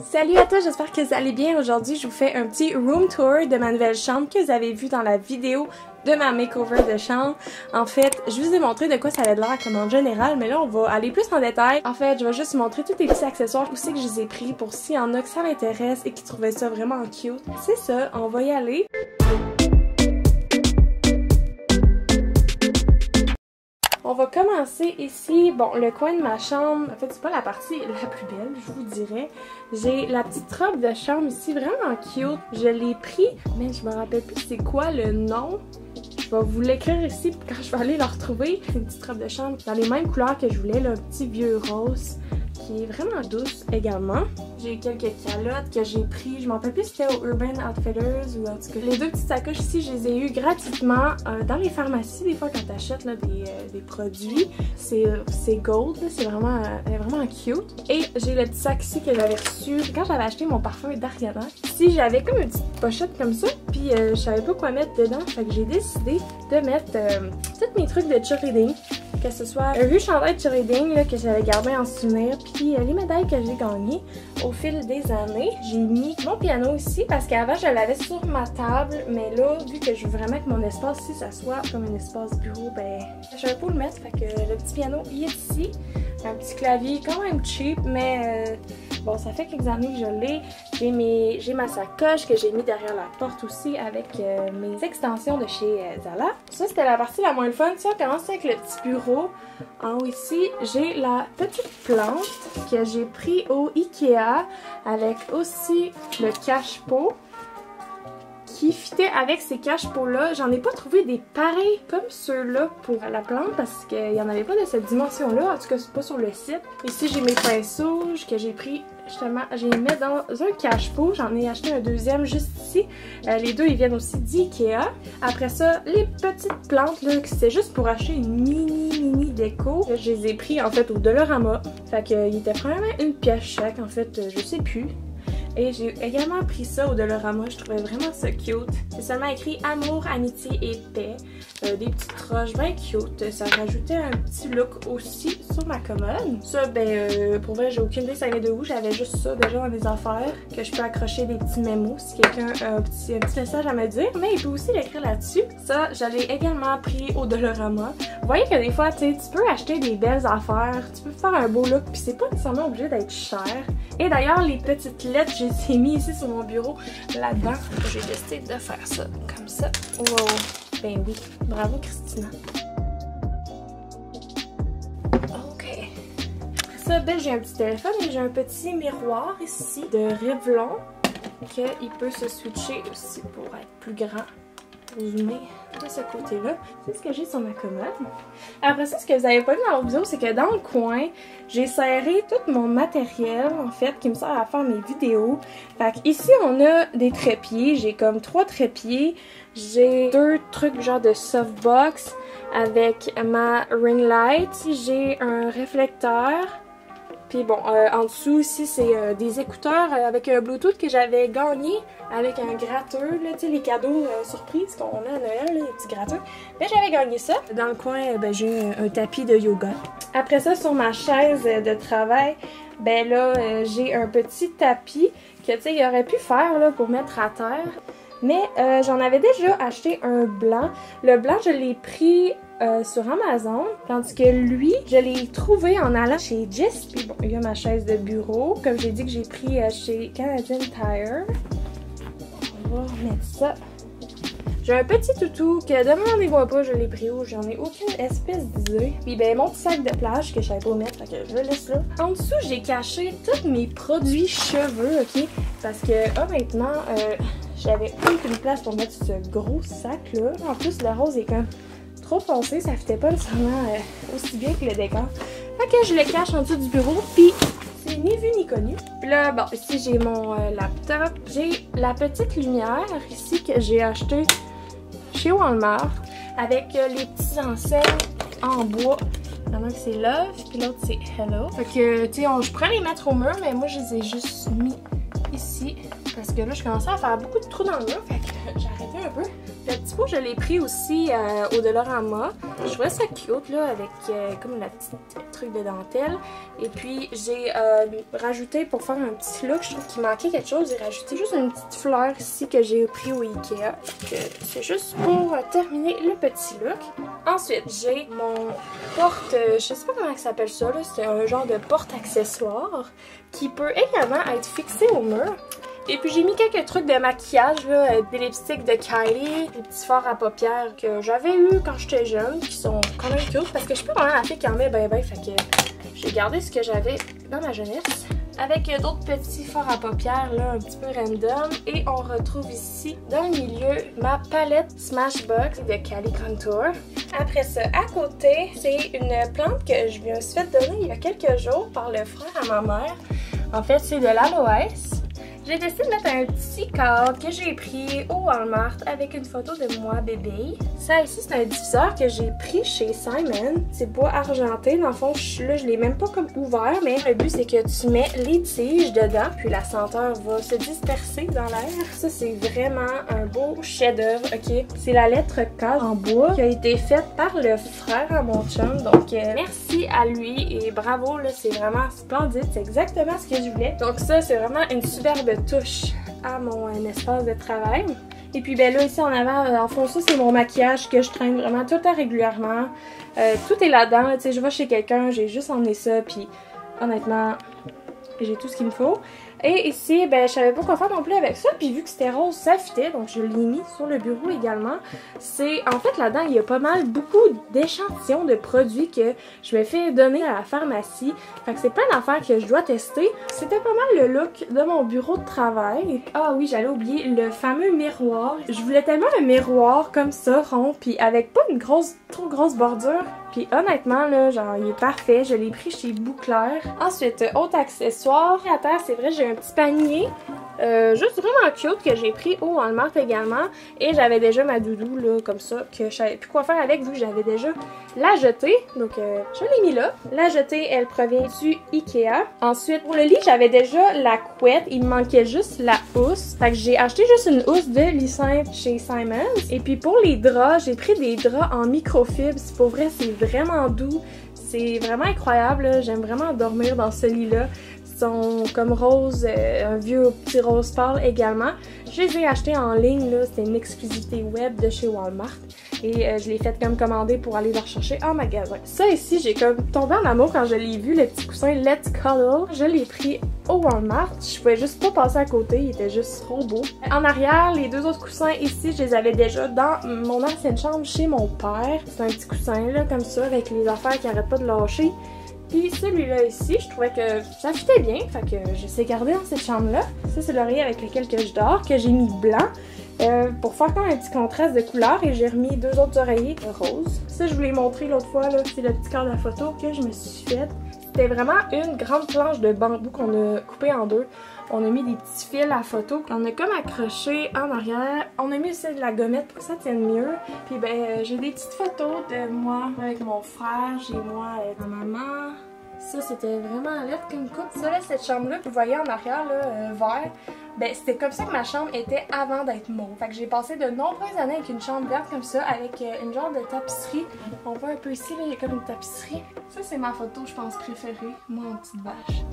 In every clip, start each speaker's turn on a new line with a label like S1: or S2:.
S1: Salut à tous, j'espère que vous allez bien. Aujourd'hui, je vous fais un petit room tour de ma nouvelle chambre que vous avez vu dans la vidéo de ma makeover de chambre. En fait, je vous ai montré de quoi ça avait l'air comme en général, mais là, on va aller plus en détail. En fait, je vais juste vous montrer tous les petits accessoires aussi que je les ai pris pour s'il y en a que ça l'intéresse et qui trouvaient ça vraiment cute. C'est ça, on va y aller. On va commencer ici, bon, le coin de ma chambre, en fait c'est pas la partie la plus belle, je vous dirais. J'ai la petite robe de chambre ici, vraiment cute. Je l'ai pris, mais je me rappelle plus c'est quoi le nom. Je vais vous l'écrire ici quand je vais aller la retrouver. C'est une petite robe de chambre dans les mêmes couleurs que je voulais, là, un petit vieux rose qui est vraiment douce également. J'ai quelques calottes que j'ai pris, je m'en rappelle plus si c'était au Urban Outfitters ou en tout cas. Les deux petites sacoches ici, je les ai eues gratuitement dans les pharmacies. Des fois quand tu achètes des produits, c'est gold, c'est vraiment cute. Et j'ai le petit sac ici que j'avais reçu quand j'avais acheté mon parfum d'Ariana. Ici j'avais comme une petite pochette comme ça, puis je savais pas quoi mettre dedans, fait que j'ai décidé de mettre tous mes trucs de cheerleading. Que ce soit un vieux chandail de cheerleading là, que j'avais gardé en souvenir, puis les médailles que j'ai gagnées au fil des années. J'ai mis mon piano ici parce qu'avant je l'avais sur ma table, mais là, vu que je veux vraiment que mon espace ici, ça soit comme un espace bureau, ben je savais pas où le mettre, fait que le petit piano il est ici. Un petit clavier quand même cheap, mais bon, ça fait quelques années que je l'ai. J'ai ma sacoche que j'ai mis derrière la porte aussi avec mes extensions de chez Zala. Ça, c'était la partie la moins fun. Si on commence avec le petit bureau, en haut ici, j'ai la petite plante que j'ai pris au Ikea avec aussi le cache-pot qui fitait avec ces cache-pots-là. J'en ai pas trouvé des pareils comme ceux-là pour la plante parce qu'il n'y en avait pas de cette dimension-là. En tout cas, c'est pas sur le site. Ici, j'ai mes pinceaux que j'ai pris justement. Je les mets dans un cache-pot. J'en ai acheté un deuxième juste ici. Les deux, ils viennent aussi d'Ikea. Après ça, les petites plantes, là, c'était juste pour acheter une mini déco. Je les ai pris en fait au Dollarama. Fait qu'il était vraiment une pièce chaque. En fait, je sais plus. Et j'ai également pris ça au Dollarama, je trouvais vraiment ça cute. C'est seulement écrit amour, amitié et paix. Des petites roches bien cute. Ça rajoutait un petit look aussi sur ma commode. Ça, ben, pour vrai, j'ai aucune idée ça vient de où. J'avais juste ça déjà dans mes affaires. Que je peux accrocher des petits mémos si quelqu'un a un petit message à me dire. Mais il peut aussi l'écrire là-dessus. Ça, je l'ai également pris au Dollarama. Vous voyez que des fois, tu peux acheter des belles affaires. Tu peux faire un beau look. Puis c'est pas nécessairement obligé d'être cher. Et d'ailleurs, les petites lettres, je les ai mis ici sur mon bureau, là-dedans. J'ai décidé de faire ça, comme ça. Wow! Ben oui, bravo Christina. Ok. Après ça, ben j'ai un petit téléphone et j'ai un petit miroir ici de Revlon qu'il peut se switcher aussi pour être plus grand. Zoomer de ce côté-là. C'est ce que j'ai sur ma commode. Après ça, ce que vous avez pas vu dans l'autre vidéo, c'est que dans le coin, j'ai serré tout mon matériel, en fait, qui me sert à faire mes vidéos. Fait que ici, on a des trépieds. J'ai comme 3 trépieds. J'ai 2 trucs genre de softbox avec ma ring light. J'ai un réflecteur. Puis bon, en dessous ici, c'est des écouteurs avec un Bluetooth que j'avais gagné avec un gratteur, là, tu sais, les cadeaux surprises qu'on a à Noël, là, les petits gratteurs. Ben, j'avais gagné ça. Dans le coin, ben, j'ai un tapis de yoga. Après ça, sur ma chaise de travail, ben là, j'ai un petit tapis que, tu sais, il aurait pu faire, là, pour mettre à terre. Mais j'en avais déjà acheté un blanc. Le blanc, je l'ai pris sur Amazon, tandis que lui, je l'ai trouvé en allant chez Gist. Puis bon, il y a ma chaise de bureau, comme j'ai dit que j'ai pris chez Canadian Tire. On va remettre ça. J'ai un petit toutou que demandez-moi pas, je l'ai pris où, j'en ai aucune espèce d'idée. Puis ben mon petit sac de plage que je savais pas où mettre, fait que je le laisse là. En dessous, j'ai caché tous mes produits cheveux, ok? Parce que honnêtement, j'avais aucune place pour mettre ce gros sac là. En plus, le rose est comme trop foncé, ça fitait pas nécessairement aussi bien que le décor. Fait que je le cache en dessous du bureau, puis c'est ni vu ni connu. Puis là, bon, ici j'ai mon laptop. J'ai la petite lumière ici que j'ai achetée chez Walmart avec les petits enseignes en bois. Il y en a un qui c'est Love, puis l'autre c'est Hello. Fait que, tu sais, je pourrais les mettre au mur, mais moi je les ai juste mis ici. Parce que là, je commençais à faire beaucoup de trous dans le mur, fait que j'ai arrêté un peu. Le petit pot, je l'ai pris aussi au Dollarama. Je trouvais ça cute, là, avec comme la petite truc de dentelle. Et puis, j'ai rajouté, pour faire un petit look, je trouve qu'il manquait quelque chose. J'ai rajouté juste une petite fleur ici que j'ai pris au Ikea. C'est juste pour terminer le petit look. Ensuite, j'ai mon porte, je sais pas comment ça s'appelle ça, là. C'est un genre de porte-accessoire qui peut également être fixé au mur. Et puis j'ai mis quelques trucs de maquillage, là, des lipsticks de Kylie, des petits fards à paupières que j'avais eu quand j'étais jeune, qui sont quand même cute, parce que je suis pas vraiment la fille qui en met ben, fait que j'ai gardé ce que j'avais dans ma jeunesse. Avec d'autres petits fards à paupières, là, un petit peu random. Et on retrouve ici, dans le milieu, ma palette Smashbox de Kylie Contour. Après ça, à côté, c'est une plante que je me suis fait donner il y a quelques jours par le frère à ma mère. En fait, c'est de l'aloès. J'ai décidé de mettre un petit cadre que j'ai pris au Walmart avec une photo de moi bébé. Ça ici, c'est un diffuseur que j'ai pris chez Simon. C'est bois argenté. Dans le fond, là, je l'ai même pas comme ouvert, mais le but, c'est que tu mets les tiges dedans, puis la senteur va se disperser dans l'air. Ça, c'est vraiment un beau chef-d'œuvre, ok? C'est la lettre K en bois qui a été faite par le frère à mon chum. Donc, merci à lui et bravo, là, c'est vraiment splendide. C'est exactement ce que je voulais. Donc ça, c'est vraiment une superbe touche à mon espace de travail. Et puis ben là ici en avant, en fond ça c'est mon maquillage que je traîne vraiment tout le temps régulièrement. Tout est là-dedans, tu sais, je vais chez quelqu'un, j'ai juste emmené ça, puis honnêtement j'ai tout ce qu'il me faut. Et ici, ben, je savais pas quoi faire non plus avec ça, puis vu que c'était rose, ça fitait, donc je l'ai mis sur le bureau également. C'est, en fait, là-dedans, il y a pas mal, beaucoup d'échantillons de produits que je me fais donner à la pharmacie. Fait que c'est plein d'affaires que je dois tester. C'était pas mal le look de mon bureau de travail. Ah oui, j'allais oublier le fameux miroir. Je voulais tellement un miroir comme ça, rond, puis avec pas une trop grosse bordure. Puis honnêtement, là, genre, il est parfait. Je l'ai pris chez Bouclair. Ensuite, autre accessoire. À terre, c'est vrai, j'ai un petit panier. Juste vraiment cute que j'ai pris au Walmart également. Et j'avais déjà ma doudou, là, comme ça, que je savais plus quoi faire avec, vu que j'avais déjà la jetée. Donc, je l'ai mis là. La jetée, elle provient du Ikea. Ensuite, pour le lit, j'avais déjà la couette. Il me manquait juste la housse. Fait que j'ai acheté juste une housse de lit simple chez Simons. Et puis pour les draps, j'ai pris des draps en microfibre. Pour vrai, c'est vraiment doux. C'est vraiment incroyable. J'aime vraiment dormir dans ce lit-là. Ils sont comme rose, un vieux petit rose pâle également. Je les ai achetés en ligne, là. C'était une exclusivité web de chez Walmart. Et je l'ai fait comme commander pour aller les rechercher en magasin. Ça ici, j'ai comme tombé en amour quand je l'ai vu, le petit coussin Let's Cuddle. Je l'ai pris au Walmart. Je pouvais juste pas passer à côté, il était juste trop beau. En arrière, les deux autres coussins ici, je les avais déjà dans mon ancienne chambre chez mon père. C'est un petit coussin là, comme ça, avec les affaires qui arrêtent pas de lâcher. Puis celui-là ici, je trouvais que ça fitait bien, fait que je sais garder dans cette chambre-là. Ça, c'est l'oreiller avec lequel que je dors, que j'ai mis blanc. Pour faire comme un petit contraste de couleur, et j'ai remis deux autres oreillers roses. Ça, je vous l'ai montré l'autre fois, là, c'est le petit cadre à photo que je me suis fait. C'était vraiment une grande planche de bambou qu'on a coupée en deux. On a mis des petits fils à photo qu'on a comme accrochés en arrière. On a mis aussi de la gommette pour que ça tienne mieux. Puis ben, j'ai des petites photos de moi avec mon frère, j'ai moi avec ma maman. Ça, c'était vraiment alerte comme coupe. Ça, là, cette chambre-là, vous voyez en arrière, là, vert, ben, c'était comme ça que ma chambre était avant d'être mauve. Fait que j'ai passé de nombreuses années avec une chambre verte comme ça, avec une genre de tapisserie. On voit un peu ici, là, il y a comme une tapisserie. Ça, c'est ma photo, je pense, préférée, moi, en petite vache.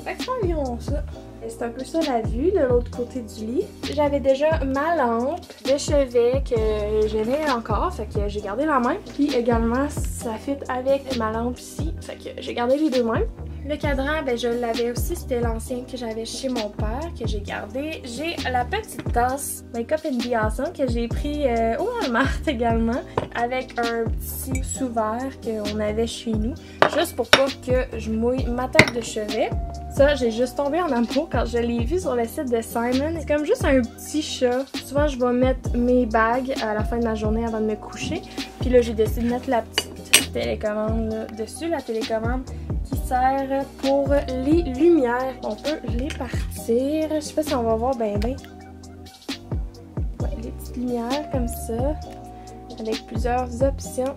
S1: Fait que c'est environ ça. C'est un peu ça la vue de l'autre côté du lit. J'avais déjà ma lampe de chevet que j'aimais encore, fait que j'ai gardé la même. Puis également, ça fit avec ma lampe ici, fait que j'ai gardé les deux mêmes. Le cadran, ben je l'avais aussi, c'était l'ancien que j'avais chez mon père, que j'ai gardé. J'ai la petite tasse Wake Up and Be Awesome que j'ai pris au Walmart également, avec un petit sous-verre qu'on avait chez nous, juste pour pas que je mouille ma table de chevet. Ça, j'ai juste tombé en amour quand je l'ai vu sur le site de Simon. C'est comme juste un petit chat. Souvent, je vais mettre mes bagues à la fin de la journée avant de me coucher. Puis là, j'ai décidé de mettre la petite télécommande là, dessus, la télécommande qui sert pour les lumières. On peut les partir. Je sais pas si on va voir ben. Ouais, les petites lumières comme ça, avec plusieurs options.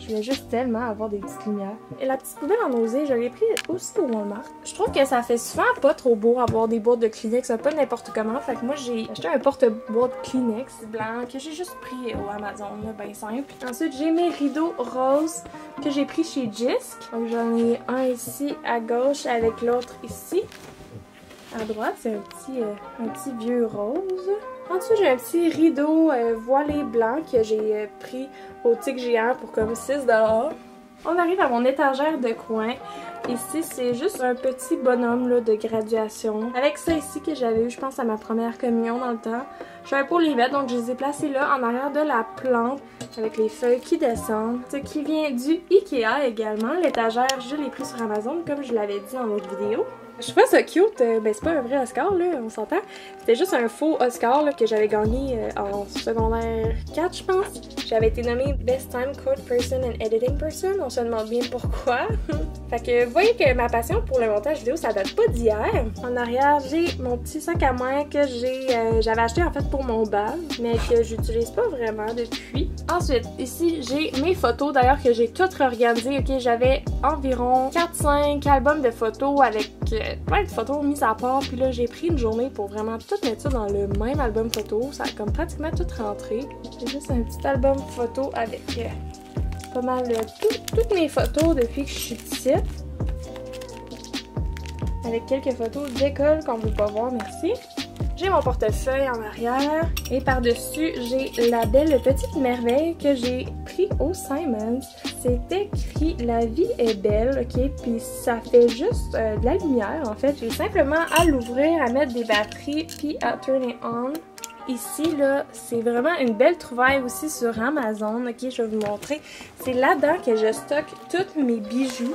S1: Je voulais juste tellement avoir des petites lumières. Et la petite poubelle en osier, je l'ai pris aussi au Walmart. Je trouve que ça fait souvent pas trop beau avoir des boîtes de Kleenex, un peu n'importe comment. Fait que moi, j'ai acheté un porte-boîte Kleenex blanc que j'ai juste pris au Amazon, là, ben simple. Ensuite, j'ai mes rideaux roses que j'ai pris chez Jysk. Donc j'en ai un ici à gauche avec l'autre ici. À droite, c'est un petit vieux rose. En dessous, j'ai un petit rideau voilé blanc que j'ai pris au Tic Géant pour comme 6 $. On arrive à mon étagère de coin. Ici, c'est juste un petit bonhomme là, de graduation. Avec ça ici que j'avais eu, je pense, à ma première communion dans le temps. Je savais pas les mettre, donc je les ai placés là, en arrière de la plante, avec les feuilles qui descendent. Ce qui vient du Ikea également. L'étagère, je l'ai pris sur Amazon, comme je l'avais dit dans l'autre vidéo. Je trouvais ça cute, ben c'est pas un vrai Oscar là, on s'entend. C'était juste un faux Oscar là, que j'avais gagné en secondaire 4 je pense. J'avais été nommée Best Time Code Person and Editing Person, on se demande bien pourquoi. Fait que vous voyez que ma passion pour le montage vidéo ça date pas d'hier. En arrière j'ai mon petit sac à main que j'avais acheté en fait pour mon bal, mais que j'utilise pas vraiment depuis. Ensuite ici j'ai mes photos d'ailleurs que j'ai toutes réorganisées, ok, j'avais environ 4-5 albums de photos avec plein de photos mises à part, puis là j'ai pris une journée pour vraiment tout mettre ça dans le même album photo, ça a comme pratiquement tout rentré. C'est juste un petit album photo avec pas mal toutes mes photos depuis que je suis petite. Avec quelques photos d'école qu'on ne peut pas voir, merci. J'ai mon portefeuille en arrière et par-dessus, j'ai la belle petite merveille que j'ai pris au Simons. C'est écrit « La vie est belle », ok? Puis ça fait juste de la lumière, en fait. J'ai simplement à l'ouvrir, à mettre des batteries, puis à turn it on. Ici, là, c'est vraiment une belle trouvaille aussi sur Amazon, ok? Je vais vous montrer. C'est là-dedans que je stocke tous mes bijoux.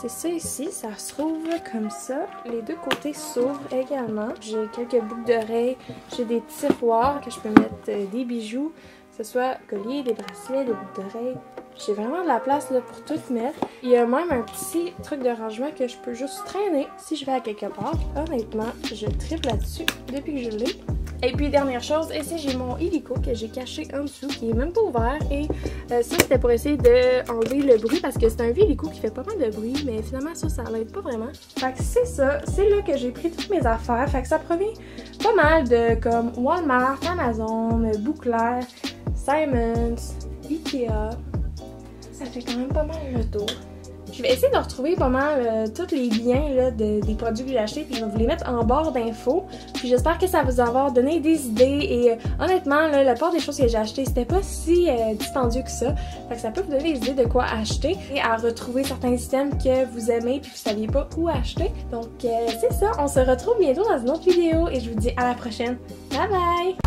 S1: C'est ça ici, ça se trouve comme ça. Les deux côtés s'ouvrent également. J'ai quelques boucles d'oreilles, j'ai des tiroirs que je peux mettre des bijoux, que ce soit colliers, des bracelets, des boucles d'oreilles. J'ai vraiment de la place là, pour tout mettre. Il y a même un petit truc de rangement que je peux juste traîner si je vais à quelque part. Honnêtement, je triple là-dessus depuis que je l'ai. Et puis dernière chose, ici j'ai mon illico que j'ai caché en dessous, qui est même pas ouvert. Et ça c'était pour essayer d'enlever le bruit parce que c'est un vieux illico qui fait pas mal de bruit, mais finalement ça l'aide pas vraiment. Fait que c'est ça, c'est là que j'ai pris toutes mes affaires. Fait que ça provient pas mal de comme Walmart, Amazon, Bouclair, Simons, Ikea. Ça fait quand même pas mal le tour. Je vais essayer de retrouver pas mal tous les liens là, des produits que j'ai achetés, puis je vais vous les mettre en barre d'infos. Puis j'espère que ça va vous avoir donné des idées. Et honnêtement, là, la part des choses que j'ai achetées, c'était pas si dispendieux que ça. Fait que ça peut vous donner des idées de quoi acheter et à retrouver certains items que vous aimez puis vous saviez pas où acheter. Donc c'est ça, on se retrouve bientôt dans une autre vidéo et je vous dis à la prochaine. Bye bye!